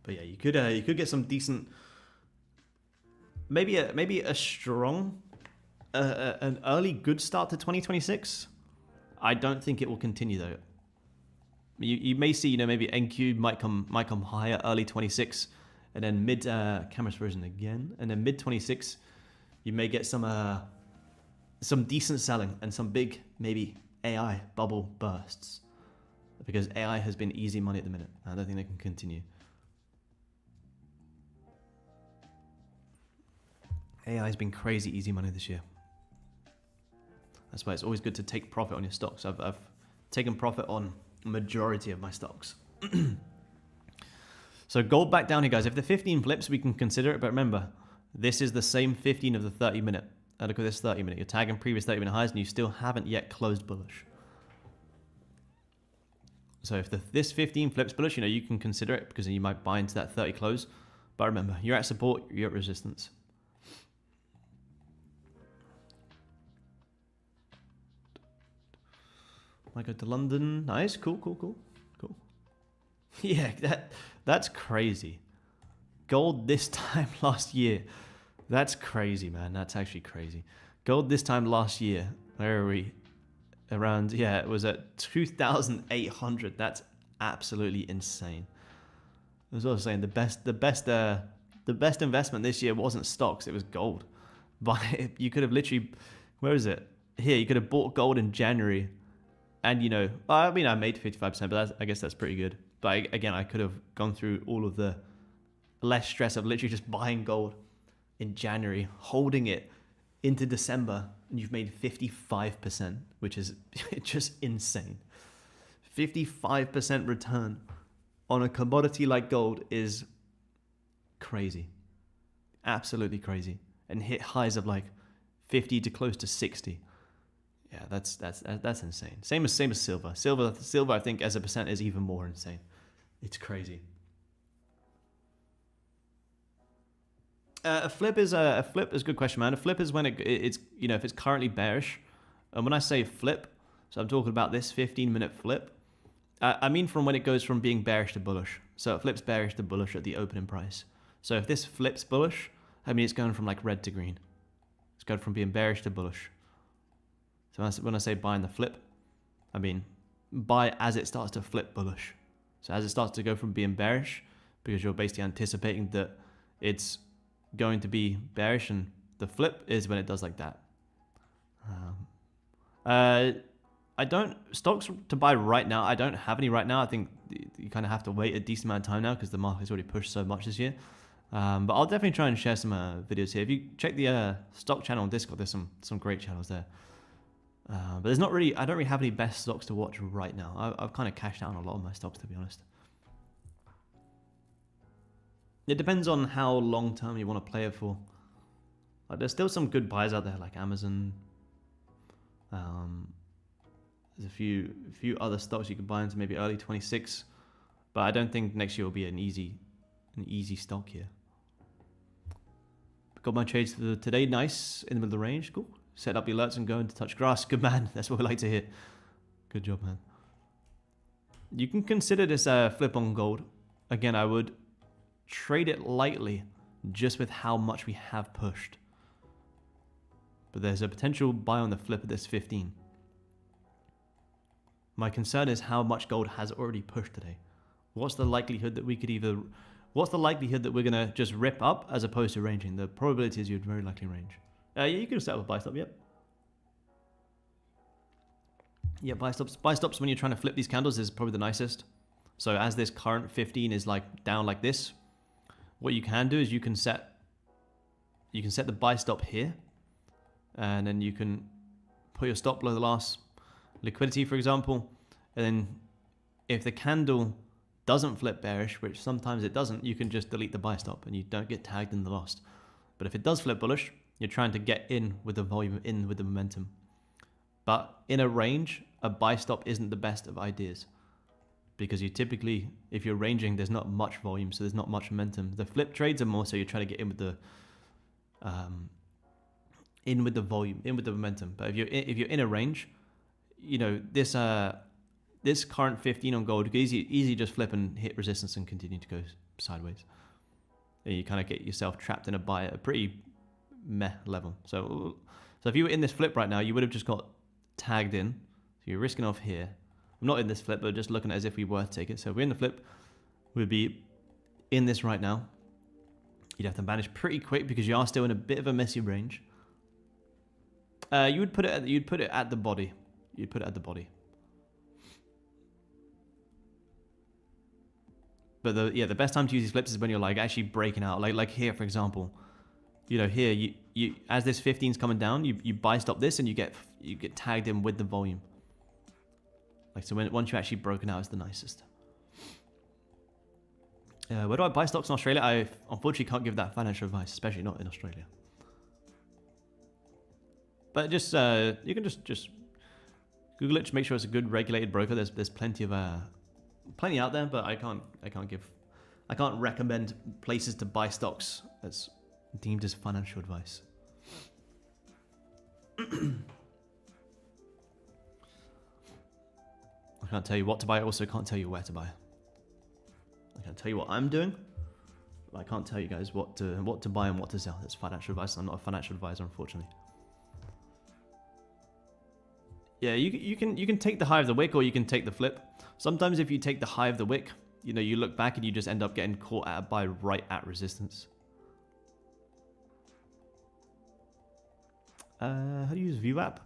But yeah, you could get some decent, maybe a strong, an early good start to 2026. I don't think it will continue though. You may see, you know, maybe NQ might come higher early 26, and then mid camera's frozen again, and then mid 26, you may get some decent selling and some big maybe AI bubble bursts, because AI has been easy money at the minute. I don't think they can continue. AI has been crazy easy money this year. That's why it's always good to take profit on your stocks. I've taken profit on majority of my stocks. So gold back down here, guys. If the 15 flips, we can consider it. But remember, this is the same 15 of the 30-minute. Look at this 30-minute. You're tagging previous 30-minute highs, and you still haven't yet closed bullish. So if this 15 flips bullish, you know, you can consider it, because then you might buy into that 30 close. But remember, you're at support, you're at resistance. Might go to London. Nice. Cool. Yeah, that's crazy. Gold this time last year. That's crazy, man. That's actually crazy. Gold this time last year. Where are we? Around, yeah, it was at 2,800. That's absolutely insane. I was also saying the best investment this year wasn't stocks, it was gold. But you could have literally, where is it? here, you could have bought gold in January, and you know, I mean, I made 55%, but I guess that's pretty good. But again, I could have gone through all of the less stress of literally just buying gold in January, holding it into December, and you've made 55%, which is just insane. 55% return on a commodity like gold is crazy. Absolutely crazy. And hit highs of like 50 to close to 60. Yeah, that's insane. Same as silver. Silver I think as a percent is even more insane. It's crazy. A flip is a good question, man. A flip is when it's you know, if it's currently bearish. And when I say flip, so I'm talking about this 15-minute flip. I mean from when it goes from being bearish to bullish. So it flips bearish to bullish at the opening price. So if this flips bullish, I mean it's going from like red to green. It's going from being bearish to bullish. So when I say buy in the flip, I mean buy as it starts to flip bullish. So as it starts to go from being bearish, because you're basically anticipating that it's going to be bearish, and the flip is when it does like that. I don't stocks to buy right now. I don't have any right now. I think you kind of have to wait a decent amount of time now because the market's already pushed so much this year. But I'll definitely try and share some videos here. If you check the stock channel on Discord, there's some great channels there. But there's not really, I don't really have any best stocks to watch right now. I've kind of cashed out on a lot of my stocks, to be honest. It depends on how long term you want to play it for. Like, there's still some good buys out there, like Amazon. There's a few other stocks you could buy into maybe early 26, but I don't think next year will be an easy stock here. Got my trades for today, nice in the middle of the range, cool. Set up the alerts and go into touch grass. Good man, that's what we like to hear. Good job, man. You can consider this a flip on gold. Again, I would trade it lightly, just with how much we have pushed. But there's a potential buy on the flip of this 15. My concern is how much gold has already pushed today. What's the likelihood that we could what's the likelihood that we're going to just rip up as opposed to ranging? The probability is you'd very likely range. Yeah, you can set up a buy stop, yep. Yeah, buy stops. Buy stops when you're trying to flip these candles is probably the nicest. So as this current 15 is like down like this, what you can do is you can set the buy stop here, and then you can put your stop below the last liquidity, for example. And then if the candle doesn't flip bearish, which sometimes it doesn't, you can just delete the buy stop and you don't get tagged in the loss. But if it does flip bullish, you're trying to get in with the volume, in with the momentum. But in a range, a buy stop isn't the best of ideas, because you typically, if you're ranging, there's not much volume, so there's not much momentum. The flip trades are more so you're trying to get in with the volume, in with the momentum. But if you're in a range, you know, this current 15 on gold, easy just flip and hit resistance and continue to go sideways. And you kind of get yourself trapped in a buy at a pretty meh level. So if you were in this flip right now, you would have just got tagged in. So you're risking off here. I'm not in this flip, but just looking at it as if we were to take it. So if we're in the flip, we'd be in this right now. You'd have to manage pretty quick because you are still in a bit of a messy range. You'd put it at the body. You'd put it at the body. But the best time to use these flips is when you're like actually breaking out. Like here, for example. You know, here you as this 15's coming down, you buy stop this and you get tagged in with the volume. Like, so once you're actually broken out, it's the nicest. Where do I buy stocks in Australia? I unfortunately can't give that financial advice, especially not in Australia. But just you can just Google it to make sure it's a good regulated broker. There's plenty out there, but I can't recommend places to buy stocks that's deemed as financial advice. I can't tell you what to buy. I also can't tell you where to buy. I can tell you what I'm doing, but I can't tell you guys what to buy and what to sell. That's financial advice. I'm not a financial advisor, unfortunately. Yeah, you can take the high of the wick or you can take the flip. Sometimes if you take the high of the wick, you know, you look back and you just end up getting caught at a buy right at resistance. How do you use VWAP?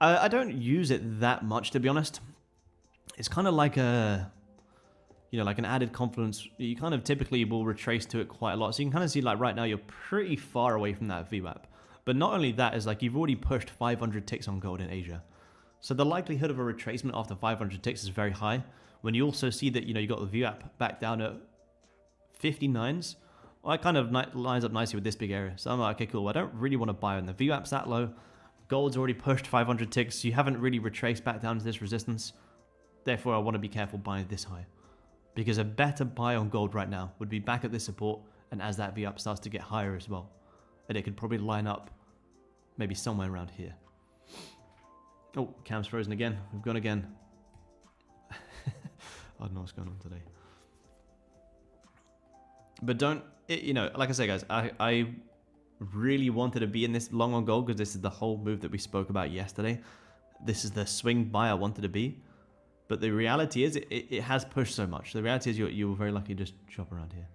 I don't use it that much, to be honest. It's kind of like a, like an added confidence. You kind of typically will retrace to it quite a lot. So you can kind of see, like, right now you're pretty far away from that VWAP. But not only that, is like you've already pushed 500 ticks on gold in Asia. So the likelihood of a retracement after 500 ticks is very high. When you also see that, you got the VWAP back down at 59s, well, that kind of lines up nicely with this big area. So I'm like, okay, cool. I don't really want to buy when the VWAP's that low. Gold's already pushed 500 ticks. You haven't really retraced back down to this resistance. Therefore, I want to be careful buying this high. Because a better buy on gold right now would be back at this support, and as that VWAP starts to get higher as well. And it could probably line up maybe somewhere around here. Oh, cam's frozen again. We've gone again. I don't know what's going on today. But don't, like I say, guys, I really wanted to be in this long on gold because this is the whole move that we spoke about yesterday. This is the swing buy I wanted to be. But the reality is it has pushed so much. The reality is you're very lucky to just shop around here.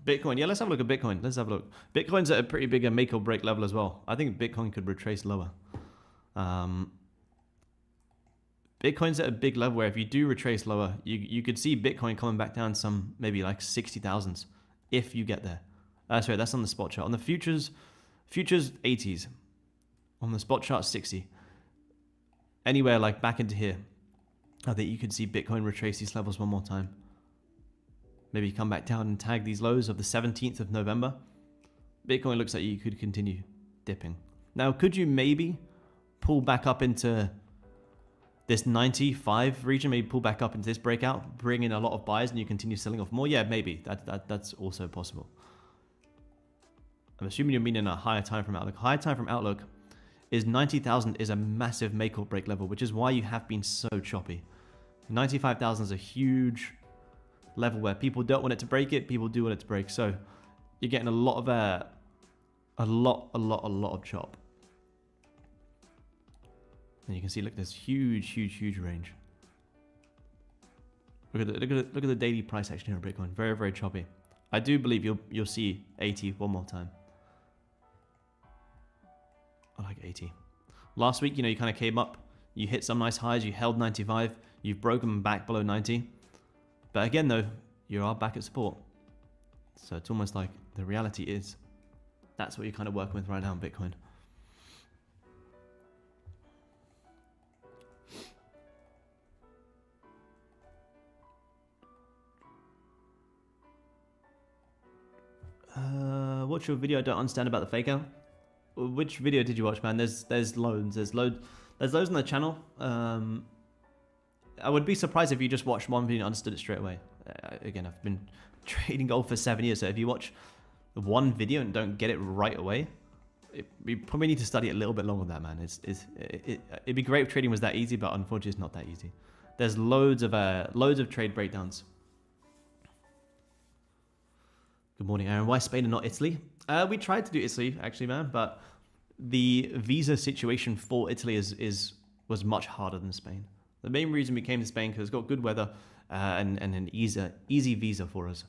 Bitcoin. Yeah, let's have a look at Bitcoin. Let's have a look. Bitcoin's at a pretty big make or break level as well. I think Bitcoin could retrace lower. Bitcoin's at a big level where if you do retrace lower, you could see Bitcoin coming back down some maybe like 60,000s if you get there. Sorry, that's on the spot chart. On the futures 80s. On the spot chart 60. Anywhere like back into here, I think you could see Bitcoin retrace these levels one more time. Maybe come back down and tag these lows of the 17th of November. Bitcoin looks like you could continue dipping. Now, could you maybe pull back up into this 95 region, maybe pull back up into this breakout, bring in a lot of buyers and you continue selling off more? Yeah, maybe. That's also possible. I'm assuming you're meaning a higher time from outlook. Higher time from outlook is 90,000 is a massive make or break level, which is why you have been so choppy. 95,000 is a huge level where people don't want it to break it, people do want it to break. So you're getting a lot of chop. And you can see, look, there's huge range. Look at the daily price action here on Bitcoin. Very, very choppy. I do believe you'll see 80 one more time. I like 80. Last week, you kind of came up. You hit some nice highs. You held 95. You've broken back below 90. But again, though, you are back at support. So it's almost like the reality is that's what you're kind of working with right now in Bitcoin. Watch your video. I don't understand about the fake out. Which video did you watch, man? There's loads. There's loads on the channel. I would be surprised if you just watched one video and understood it straight away. Again, I've been trading gold for 7 years, so if you watch one video and don't get it right away, you probably need to study it a little bit longer than that, man. It'd be great if trading was that easy, but unfortunately it's not that easy. There's loads of trade breakdowns. Good morning, Aaron. Why Spain and not Italy? We tried to do Italy, actually, man, but the visa situation for Italy was much harder than Spain. The main reason we came to Spain because it's got good weather and an easy visa for us.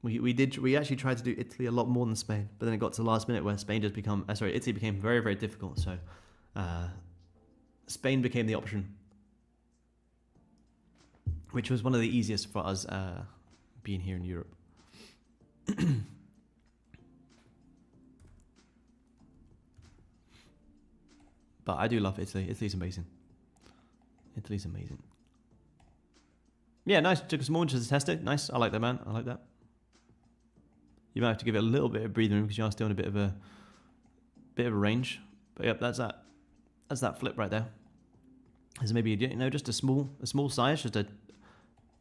We actually tried to do Italy a lot more than Spain, but then it got to the last minute where Italy became very, very difficult. So Spain became the option, which was one of the easiest for us being here in Europe. But I do love Italy. Italy's amazing. Italy's amazing. Yeah, nice. Took us more to test it. Nice. I like that, man. I like that. You might have to give it a little bit of breathing room because you are still in a bit of a range. But yep, that's that. That's that flip right there. There's maybe just a small size just to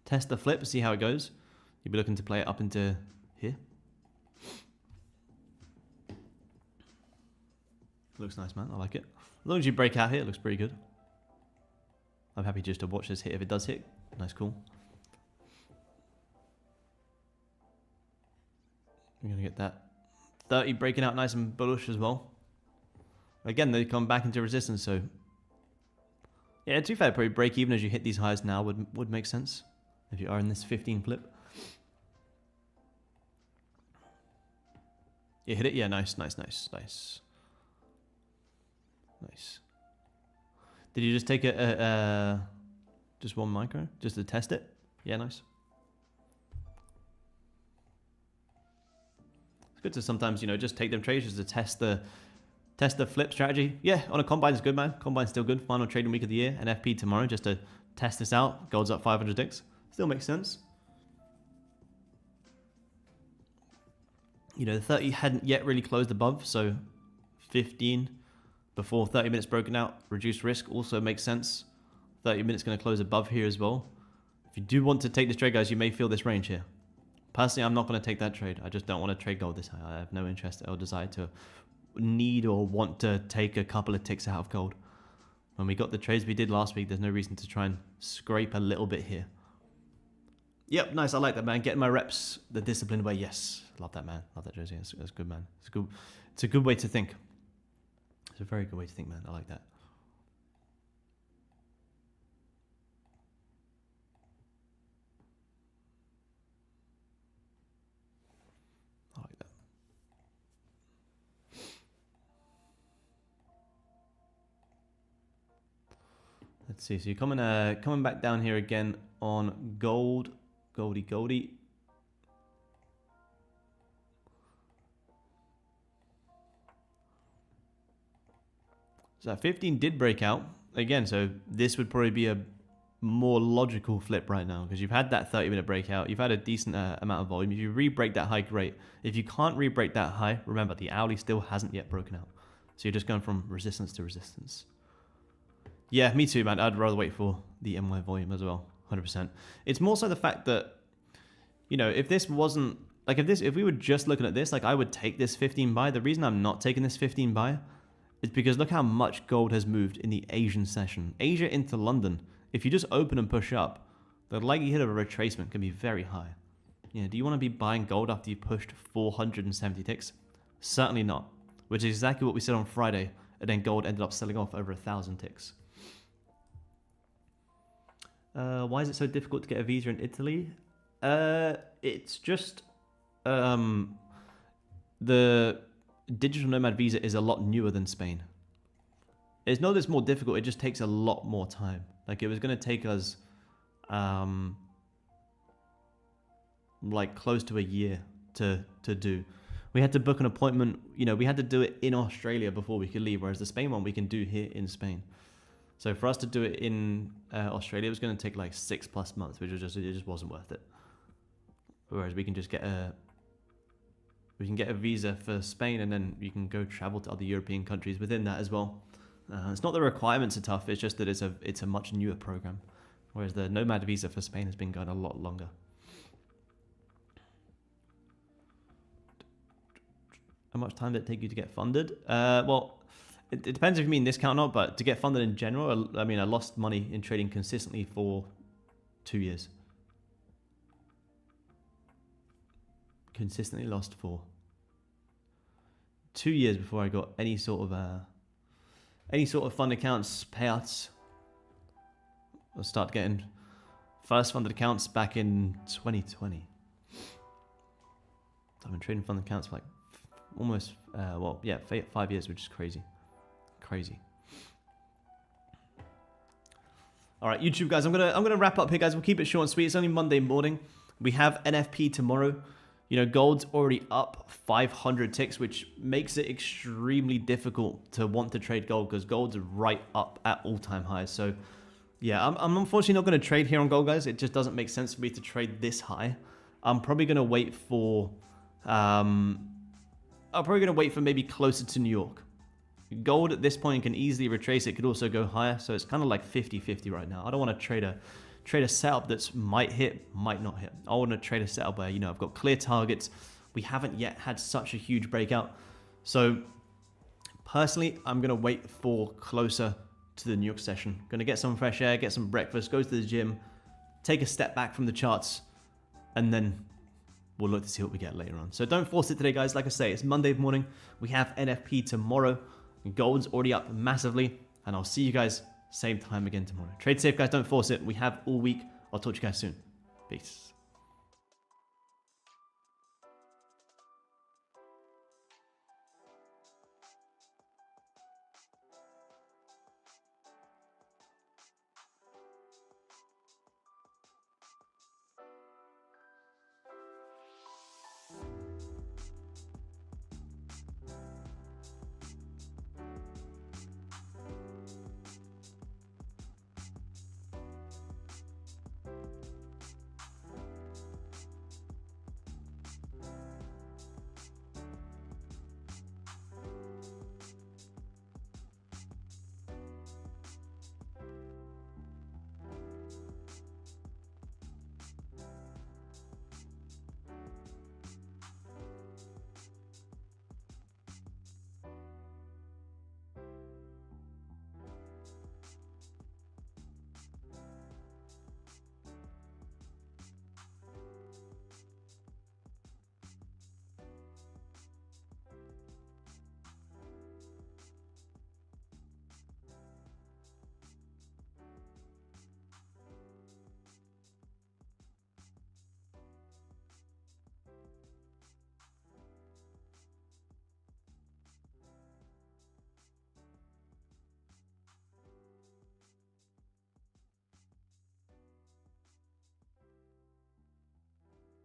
test the flip, see how it goes. You'll be looking to play it up into here. Looks nice, man. I like it. As long as you break out here, it looks pretty good. I'm happy just to watch this hit if it does hit. Nice, cool. We're going to get that 30 breaking out nice and bullish as well. Again, they come back into resistance, so... Yeah, to be fair, probably break even as you hit these highs now would make sense. if you are in this 15 flip. You hit it? Yeah, nice. Nice. Did you just take just one micro? Just to test it? Yeah, nice. It's good to sometimes, you know, just take them trades just to test the flip strategy. Yeah, on a combine is good, man. Combine's still good. Final trading week of the year. NFP tomorrow just to test this out. Gold's up 500 ticks. Still makes sense. You know, the 30 hadn't yet really closed above, so 15 before 30 minutes broken out. Reduced risk also makes sense. 30 minutes going to close above here as well. If you do want to take this trade, guys, you may feel this range here. Personally, I'm not going to take that trade. I just don't want to trade gold this high. I have no interest or desire to need or want to take a couple of ticks out of gold. When we got the trades we did last week, there's no reason to try and scrape a little bit here. Yep, nice. I like that, man. Getting my reps the disciplined way. Yes, love that, man. Love that jersey. That's good, man. It's a good way to think. It's a very good way to think, man. I like that. I like that. Let's see. So you're coming back down here again on gold. Goldie. So that 15 did break out again. So this would probably be a more logical flip right now because you've had that 30-minute breakout. You've had a decent amount of volume. If you re-break that high, great. If you can't re-break that high, remember the hourly still hasn't yet broken out. So you're just going from resistance to resistance. Yeah, me too, man. I'd rather wait for the MY volume as well. 100%. It's more so the fact that, you know, if this wasn't like if we were just looking at this, like I would take this 15 buy. The reason I'm not taking this 15 buy is because look how much gold has moved in the Asian session. Asia into London. If you just open and push up, the likelihood of a retracement can be very high. You know, do you want to be buying gold after you pushed 470 ticks? Certainly not. Which is exactly what we said on Friday, and then gold ended up selling off over 1,000 ticks. Why is it so difficult to get a visa in Italy? It's just the digital nomad visa is a lot newer than Spain. It's not that it's more difficult, it just takes a lot more time. Like it was going to take us like close to a year to do. We had to book an appointment, you know, we had to do it in Australia before we could leave, whereas the Spain one we can do here in Spain. So for us to do it in Australia, it was going to take like 6+ months, which was it just wasn't worth it. Whereas we can just get a visa for Spain, and then you can go travel to other European countries within that as well. It's not the requirements are tough; it's just that it's a much newer program. Whereas the nomad visa for Spain has been going a lot longer. How much time did it take you to get funded? Well. It depends if you mean discount or not, but to get funded in general, I mean, I lost money in trading consistently for 2 years. Consistently lost for 2 years before I got any sort of fund accounts, payouts. I'll start getting first funded accounts back in 2020. I've been trading fund accounts for like almost, 5 years, which is crazy. All right, YouTube guys, I'm gonna wrap up here, guys. We'll keep it short and sweet. It's only Monday morning. We have NFP tomorrow. You know, gold's already up 500 ticks, which makes it extremely difficult to want to trade gold because gold's right up at all-time highs. So, yeah, I'm unfortunately not going to trade here on gold, guys. It just doesn't make sense for me to trade this high. I'm probably going to wait for, maybe closer to New York. Gold at this point can easily retrace. It could also go higher. So it's kind of like 50-50 right now. I don't want to trade a setup that's might hit, might not hit. I want to trade a setup where, you know, I've got clear targets. We haven't yet had such a huge breakout. So personally, I'm going to wait for closer to the New York session. Going to get some fresh air, get some breakfast, go to the gym, take a step back from the charts, and then we'll look to see what we get later on. So don't force it today, guys. Like I say, it's Monday morning. We have NFP tomorrow. Gold's already up massively, and I'll see you guys same time again tomorrow. Trade safe, guys. Don't force it. We have all week. I'll talk to you guys soon. Peace.